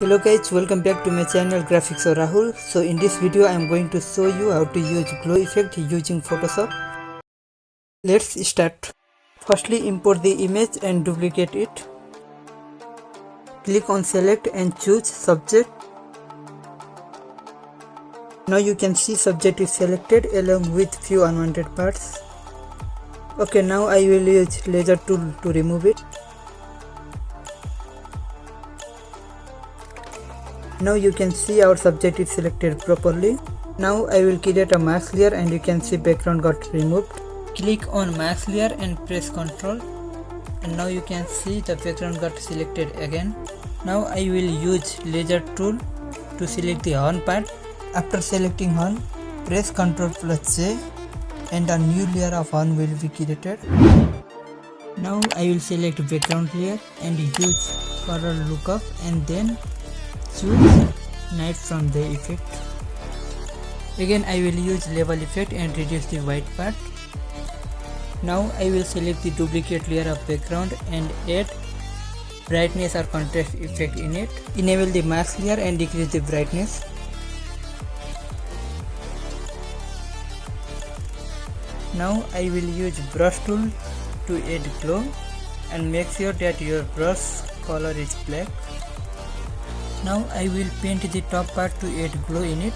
Hello guys, welcome back to my channel GRAPHICSO Rahul. So in this video I am going to show you how to use glow effect using Photoshop. Let's start. Firstly, import the image and duplicate it. Click on select and choose subject. Now you can see subject is selected along with few unwanted parts. Okay, now I will use laser tool to remove it. Now you can see our subject is selected properly. Now I will create a mask layer and you can see background got removed. Click on mask layer and press Ctrl, and now you can see the background got selected again. Now I will use laser tool to select the horn part. After selecting horn, press Ctrl+J and a new layer of horn will be created. Now I will select background layer and use color lookup and then choose night from the effect. Again I will use level effect and reduce the white part. Now I will select the duplicate layer of background and add brightness or contrast effect in it. Enable the mask layer and decrease the brightness. Now I will use brush tool to add glow and make sure that your brush color is black. Now I will paint the top part to add glow in it.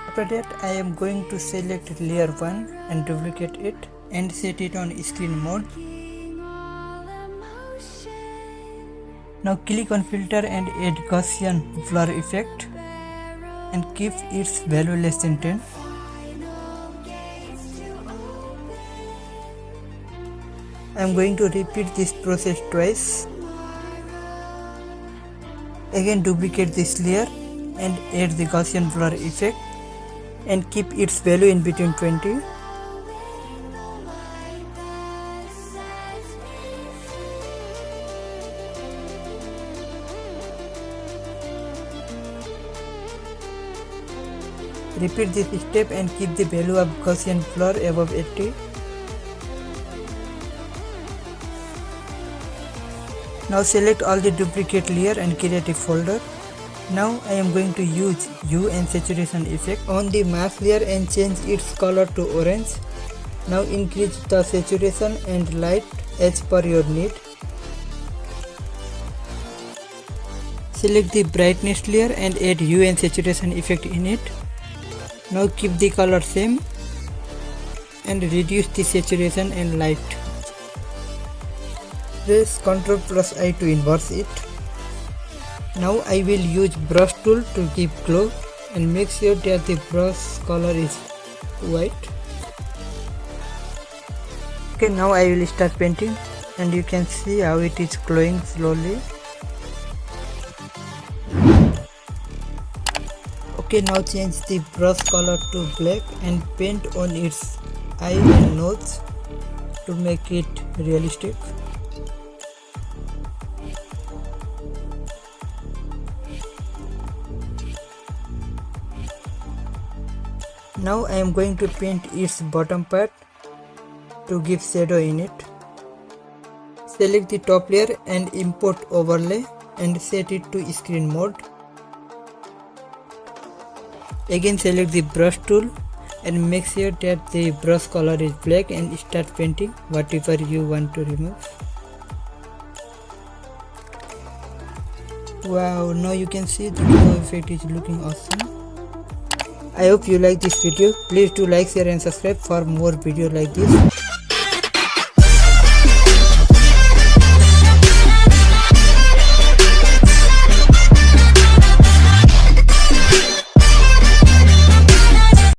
After that I am going to select layer 1 and duplicate it and set it on screen mode. Now click on filter and add gaussian blur effect and keep its value less than 10. I am going to repeat this process twice. Again duplicate this layer and add the Gaussian blur effect and keep its value in between 20. Repeat this step and keep the value of Gaussian blur above 80. Now select all the duplicate layer and create a folder. Now I am going to use hue and saturation effect on the mask layer and change its color to orange. Now increase the saturation and light as per your need. Select the brightness layer and add hue and saturation effect in it. Now keep the color same and reduce the saturation and light. Press Ctrl+I to inverse it. Now I will use brush tool to give glow and make sure that the brush color is white. Okay, now I will start painting and you can see how it is glowing slowly. Okay, now change the brush color to black and paint on its eye and nose to make it realistic. Now I am going to paint its bottom part to give shadow in it. Select the top layer and import overlay and set it to screen mode. Again select the brush tool and make sure that the brush color is black and start painting whatever you want to remove. Wow, now you can see the glow effect is looking awesome. I hope you like this video. Please do like, share and subscribe for more videos like this.